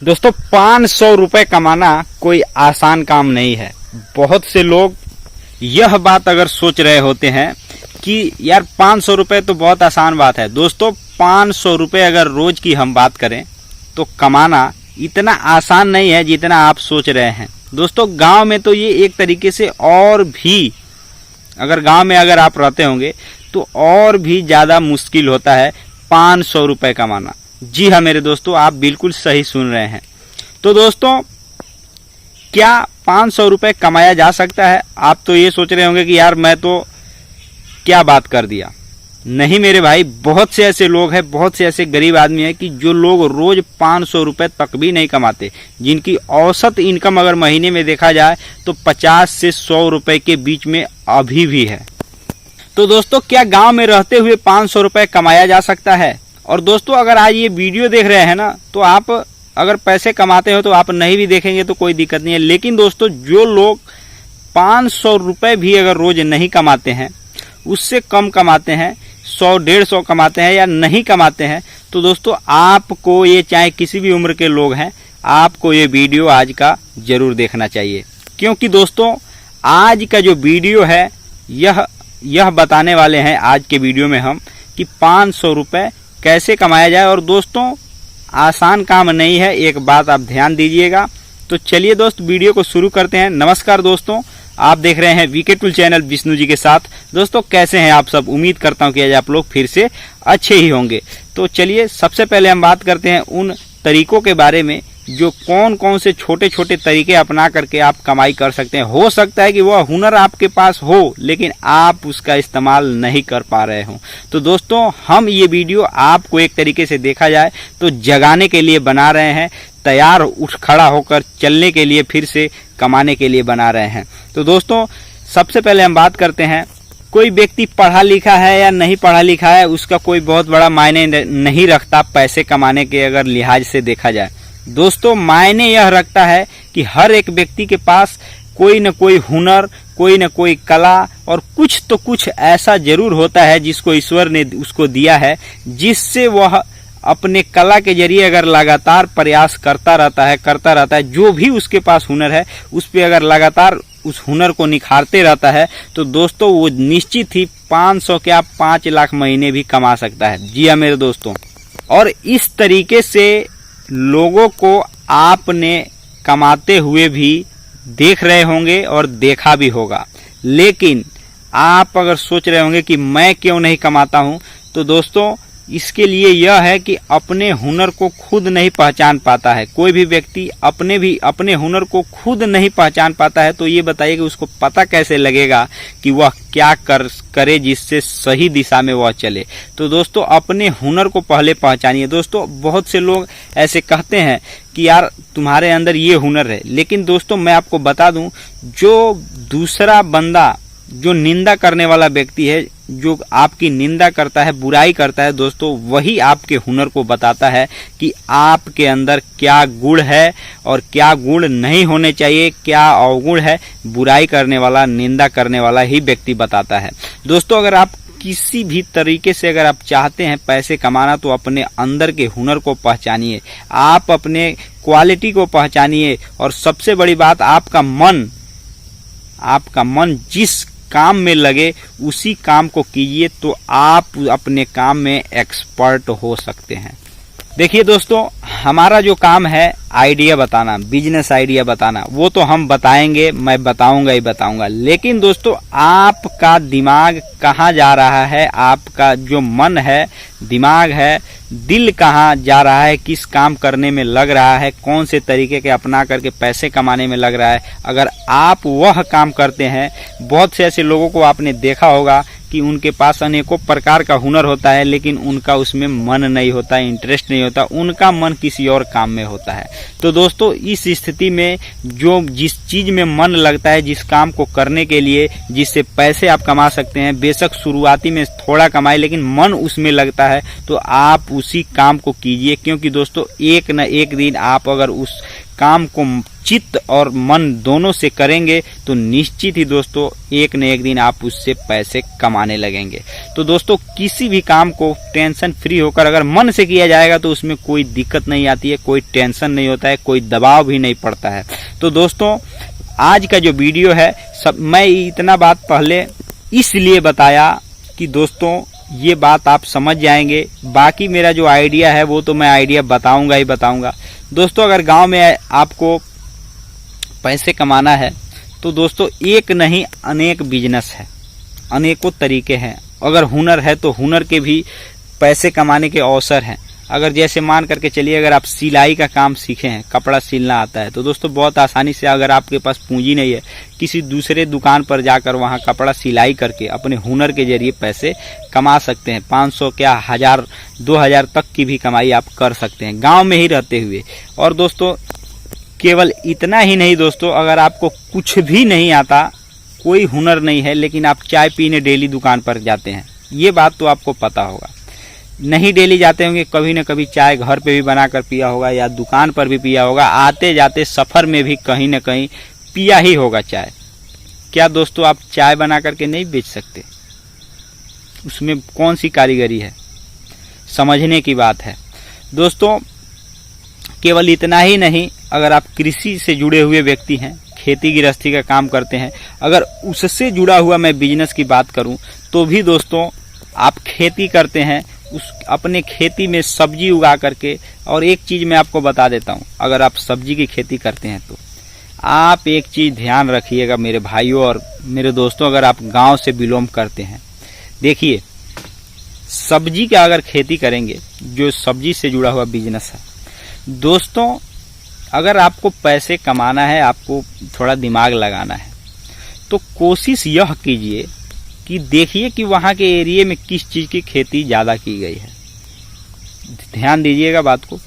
दोस्तों 500 रुपए कमाना कोई आसान काम नहीं है। बहुत से लोग यह बात अगर सोच रहे होते हैं कि यार 500 रुपए तो बहुत आसान बात है। दोस्तों 500 रुपए अगर रोज की हम बात करें तो कमाना इतना आसान नहीं है जितना आप सोच रहे हैं। दोस्तों गांव में तो ये एक तरीके से और भी, अगर गांव में अगर आप रहते होंगे तो और भी ज़्यादा मुश्किल होता है 500 रुपए कमाना। जी हाँ मेरे दोस्तों, आप बिल्कुल सही सुन रहे हैं। तो दोस्तों क्या 500 रुपए कमाया जा सकता है? आप तो ये सोच रहे होंगे कि यार मैं तो क्या बात कर दिया। नहीं मेरे भाई, बहुत से ऐसे लोग हैं, बहुत से ऐसे गरीब आदमी हैं कि जो लोग रोज 500 रुपए तक भी नहीं कमाते, जिनकी औसत इनकम अगर महीने में देखा जाए तो 50 से 100 रुपए के बीच में अभी भी है। तो दोस्तों क्या गांव में रहते हुए 500 रुपए कमाया जा सकता है? और दोस्तों अगर आज ये वीडियो देख रहे हैं ना, तो आप अगर पैसे कमाते हो तो आप नहीं भी देखेंगे तो कोई दिक्कत नहीं है। लेकिन दोस्तों जो लोग 500 रुपए भी अगर रोज नहीं कमाते हैं, उससे कम कमाते हैं, 100-150 कमाते हैं या नहीं कमाते हैं, तो दोस्तों आपको ये, चाहे किसी भी उम्र के लोग हैं, आपको ये वीडियो आज का जरूर देखना चाहिए। क्योंकि दोस्तों आज का जो वीडियो है यह बताने वाले हैं आज के वीडियो में हम कि 500 रुपए कैसे कमाया जाए। और दोस्तों आसान काम नहीं है, एक बात आप ध्यान दीजिएगा। तो चलिए दोस्त वीडियो को शुरू करते हैं। नमस्कार दोस्तों, आप देख रहे हैं VK tool channel Vishnu ji के साथ। दोस्तों कैसे हैं आप सब? उम्मीद करता हूं कि आज आप लोग फिर से अच्छे ही होंगे। तो चलिए सबसे पहले हम बात करते हैं उन तरीकों के बारे में जो कौन कौन से छोटे छोटे तरीके अपना करके आप कमाई कर सकते हैं। हो सकता है कि वह हुनर आपके पास हो लेकिन आप उसका इस्तेमाल नहीं कर पा रहे हो। तो दोस्तों हम ये वीडियो आपको एक तरीके से देखा जाए तो जगाने के लिए बना रहे हैं, तैयार उठ खड़ा होकर चलने के लिए, फिर से कमाने के लिए बना रहे हैं। तो दोस्तों सबसे पहले हम बात करते हैं, कोई व्यक्ति पढ़ा लिखा है या नहीं पढ़ा लिखा है उसका कोई बहुत बड़ा मायने नहीं रखता पैसे कमाने के अगर लिहाज से देखा जाए। दोस्तों मायने यह रखता है कि हर एक व्यक्ति के पास कोई न कोई हुनर, कोई न कोई कला और कुछ तो कुछ ऐसा जरूर होता है जिसको ईश्वर ने उसको दिया है, जिससे वह अपने कला के जरिए अगर लगातार प्रयास करता रहता है, जो भी उसके पास हुनर है उस पे अगर लगातार उस हुनर को निखारते रहता है, तो दोस्तों वो निश्चित ही 500 क्या 5 लाख महीने भी कमा सकता है। जी हाँ मेरे दोस्तों, और इस तरीके से लोगों को आपने कमाते हुए भी देख रहे होंगे और देखा भी होगा। लेकिन आप अगर सोच रहे होंगे कि मैं क्यों नहीं कमाता हूं, तो दोस्तों इसके लिए यह है कि अपने हुनर को खुद नहीं पहचान पाता है। कोई भी व्यक्ति अपने हुनर को खुद नहीं पहचान पाता है, तो ये बताइए कि उसको पता कैसे लगेगा कि वह क्या करे जिससे सही दिशा में वह चले। तो दोस्तों अपने हुनर को पहले पहचानिए। दोस्तों बहुत से लोग ऐसे कहते हैं कि यार तुम्हारे अंदर ये हुनर है, लेकिन दोस्तों मैं आपको बता दूं, जो दूसरा बंदा, जो निंदा करने वाला व्यक्ति है, जो आपकी निंदा करता है, बुराई करता है, दोस्तों वही आपके हुनर को बताता है कि आपके अंदर क्या गुण है और क्या गुण नहीं होने चाहिए, क्या अवगुण है। बुराई करने वाला, निंदा करने वाला ही व्यक्ति बताता है। दोस्तों अगर आप किसी भी तरीके से अगर आप चाहते हैं पैसे कमाना, तो अपने अंदर के हुनर को पहचानिए, आप अपने क्वालिटी को पहचानिए। और सबसे बड़ी बात, आपका मन जिस काम में लगे उसी काम को कीजिए, तो आप अपने काम में एक्सपर्ट हो सकते हैं। देखिए दोस्तों हमारा जो काम है आइडिया बताना, बिजनेस आइडिया बताना, वो तो हम बताएंगे, मैं बताऊंगा ही बताऊंगा। लेकिन दोस्तों आपका दिमाग कहाँ जा रहा है, आपका जो मन है, दिमाग है, दिल कहाँ जा रहा है, किस काम करने में लग रहा है, कौन से तरीके के अपना करके पैसे कमाने में लग रहा है, अगर आप वह काम करते हैं। बहुत से ऐसे लोगों को आपने देखा होगा कि उनके पास अनेकों प्रकार का हुनर होता है, लेकिन उनका उसमें मन नहीं होता, इंटरेस्ट नहीं होता, उनका मन किसी और काम में होता है। तो दोस्तों इस स्थिति में जो जिस चीज में मन लगता है, जिस काम को करने के लिए, जिससे पैसे आप कमा सकते हैं, बेशक शुरुआती में थोड़ा कमाए लेकिन मन उसमें लगता है, तो आप उसी काम को कीजिए। क्योंकि दोस्तों एक न एक दिन आप अगर उस काम को चित्त और मन दोनों से करेंगे तो निश्चित ही दोस्तों एक न एक दिन आप उससे पैसे कमाने लगेंगे। तो दोस्तों किसी भी काम को टेंशन फ्री होकर अगर मन से किया जाएगा तो उसमें कोई दिक्कत नहीं आती है, कोई टेंशन नहीं होता है, कोई दबाव भी नहीं पड़ता है। तो दोस्तों आज का जो वीडियो है मैं इतना बात पहले इसलिए बताया कि दोस्तों ये बात आप समझ जाएंगे। बाकी मेरा जो आइडिया है वो तो मैं आइडिया बताऊंगा ही बताऊंगा। दोस्तों अगर गांव में आपको पैसे कमाना है तो दोस्तों एक नहीं अनेक बिजनेस है, अनेकों तरीके हैं। अगर हुनर है तो हुनर के भी पैसे कमाने के अवसर हैं। अगर जैसे मान करके चलिए अगर आप सिलाई का काम सीखे हैं, कपड़ा सिलना आता है, तो दोस्तों बहुत आसानी से अगर आपके पास पूंजी नहीं है किसी दूसरे दुकान पर जाकर वहां कपड़ा सिलाई करके अपने हुनर के जरिए पैसे कमा सकते हैं। 500 क्या 1000 2000 तक की भी कमाई आप कर सकते हैं गांव में ही रहते हुए। और दोस्तों केवल इतना ही नहीं दोस्तों, अगर आपको कुछ भी नहीं आता, कोई हुनर नहीं है, लेकिन आप चाय पीने डेली दुकान पर जाते हैं, ये बात तो आपको पता होगा। नहीं डेली जाते होंगे, कभी न कभी चाय घर पे भी बनाकर पिया होगा या दुकान पर भी पिया होगा, आते जाते सफर में भी कहीं न कहीं पिया ही होगा चाय। क्या दोस्तों आप चाय बना करके नहीं बेच सकते? उसमें कौन सी कारीगरी है, समझने की बात है। दोस्तों केवल इतना ही नहीं, अगर आप कृषि से जुड़े हुए व्यक्ति हैं, खेती गृहस्थी का काम करते हैं, अगर उससे जुड़ा हुआ मैं बिजनेस की बात करूं तो भी दोस्तों आप खेती करते हैं, उस अपने खेती में सब्जी उगा करके। और एक चीज मैं आपको बता देता हूं, अगर आप सब्जी की खेती करते हैं तो आप एक चीज ध्यान रखिएगा मेरे भाइयों और मेरे दोस्तों, अगर आप गांव से बिलोंग करते हैं, देखिए सब्जी का अगर खेती करेंगे, जो सब्जी से जुड़ा हुआ बिजनेस है दोस्तों, अगर आपको पैसे कमाना है, आपको थोड़ा दिमाग लगाना है, तो कोशिश यह कीजिए कि देखिए कि वहां के एरिया में किस चीज की खेती ज्यादा की गई है। ध्यान दीजिएगा बात को।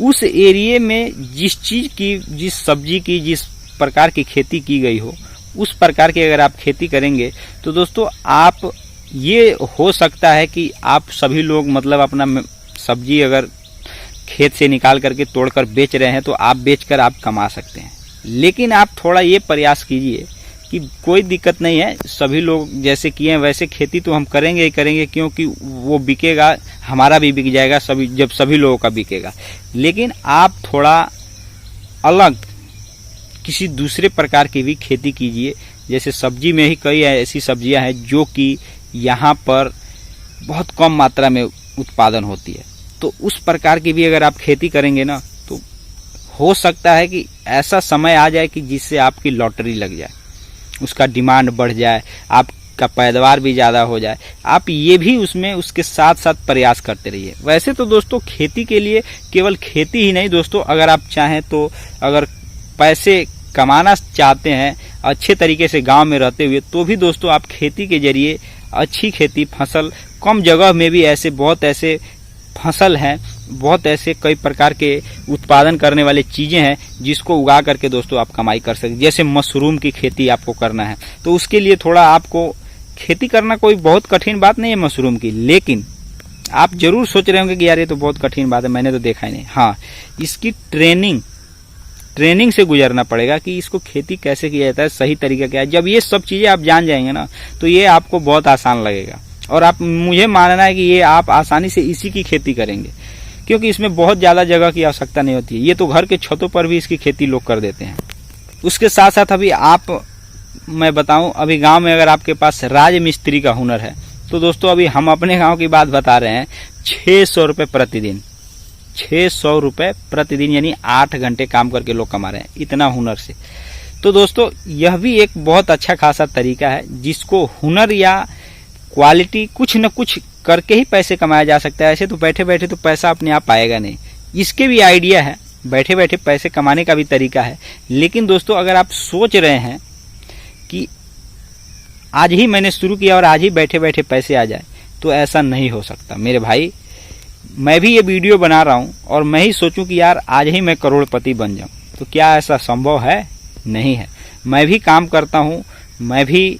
उस एरिया में जिस चीज की, जिस सब्जी की, जिस प्रकार की खेती की गई हो, उस प्रकार की अगर आप खेती करेंगे तो दोस्तों आप, ये हो सकता है कि आप सभी लोग मतलब अपना सब्जी अगर खेत से निकाल करके तोड़कर बेच रहे हैं तो आप बेचकर आप कमा सकते हैं। लेकिन आप थोड़ा ये प्रयास कीजिए कि कोई दिक्कत नहीं है, सभी लोग जैसे किए हैं वैसे खेती तो हम करेंगे ही करेंगे, क्योंकि वो बिकेगा, हमारा भी बिक जाएगा, जब सभी लोगों का बिकेगा। लेकिन आप थोड़ा अलग किसी दूसरे प्रकार की भी खेती कीजिए। जैसे सब्जी में ही कई ऐसी सब्जियां हैं जो कि यहाँ पर बहुत कम मात्रा में उत्पादन होती है, तो उस प्रकार की भी अगर आप खेती करेंगे ना, तो हो सकता है कि ऐसा समय आ जाए कि जिससे आपकी लॉटरी लग जाए, उसका डिमांड बढ़ जाए, आपका पैदावार भी ज़्यादा हो जाए। आप ये भी उसमें उसके साथ साथ प्रयास करते रहिए। वैसे तो दोस्तों खेती के लिए केवल खेती ही नहीं दोस्तों, अगर आप चाहें तो, अगर पैसे कमाना चाहते हैं अच्छे तरीके से गांव में रहते हुए, तो भी दोस्तों आप खेती के जरिए अच्छी खेती, फसल, कम जगह में भी ऐसे बहुत ऐसे फसल हैं, बहुत ऐसे कई प्रकार के उत्पादन करने वाले चीजें हैं जिसको उगा करके दोस्तों आप कमाई कर सकते। जैसे मशरूम की खेती आपको करना है तो उसके लिए थोड़ा आपको खेती करना कोई बहुत कठिन बात नहीं है मशरूम की, लेकिन आप जरूर सोच रहे होंगे कि यार ये तो बहुत कठिन बात है, मैंने तो देखा ही नहीं। हाँ, इसकी ट्रेनिंग से गुजरना पड़ेगा कि इसको खेती कैसे किया जाता है, सही तरीका क्या है। जब ये सब चीजें आप जान जाएंगे ना तो ये आपको बहुत आसान लगेगा, और आप, मुझे मानना है कि ये आप आसानी से इसी की खेती करेंगे, क्योंकि इसमें बहुत ज्यादा जगह की आवश्यकता नहीं होती है। ये तो घर के छतों पर भी इसकी खेती लोग कर देते हैं। उसके साथ साथ अभी मैं बताऊं, अभी गांव में अगर आपके पास राज मिस्त्री का हुनर है तो दोस्तों अभी हम अपने गांव की बात बता रहे हैं, 600 रुपए प्रतिदिन, 600 रुपए प्रतिदिन, यानी 8 घंटे काम करके लोग कमा रहे हैं इतना हुनर से। तो दोस्तों यह भी एक बहुत अच्छा खासा तरीका है जिसको हुनर या क्वालिटी कुछ न कुछ करके ही पैसे कमाया जा सकता है। ऐसे तो बैठे बैठे तो पैसा अपने आप आएगा नहीं, इसके भी आइडिया है, बैठे बैठे पैसे कमाने का भी तरीका है। लेकिन दोस्तों अगर आप सोच रहे हैं कि आज ही मैंने शुरू किया और आज ही बैठे बैठे पैसे आ जाए, तो ऐसा नहीं हो सकता मेरे भाई। मैं भी ये वीडियो बना रहा हूं और मैं ही सोचूं कि यार आज ही मैं करोड़पति बन जाऊं, तो क्या ऐसा संभव है? नहीं है। मैं भी काम करता हूं, मैं भी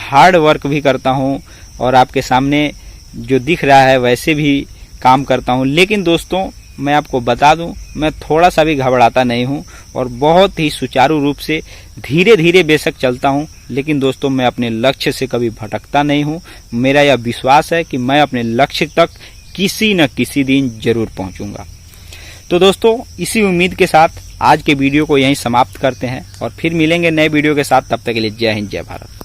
हार्ड वर्क भी करता हूं, और आपके सामने जो दिख रहा है वैसे भी काम करता हूं। लेकिन दोस्तों मैं आपको बता दूं, मैं थोड़ा सा भी घबराता नहीं हूं, और बहुत ही सुचारू रूप से धीरे धीरे बेशक चलता हूँ, लेकिन दोस्तों मैं अपने लक्ष्य से कभी भटकता नहीं हूँ। मेरा यह विश्वास है कि मैं अपने लक्ष्य तक किसी न किसी दिन जरूर पहुंचूंगा। तो दोस्तों इसी उम्मीद के साथ आज के वीडियो को यहीं समाप्त करते हैं और फिर मिलेंगे नए वीडियो के साथ। तब तक के लिए जय हिंद, जय भारत।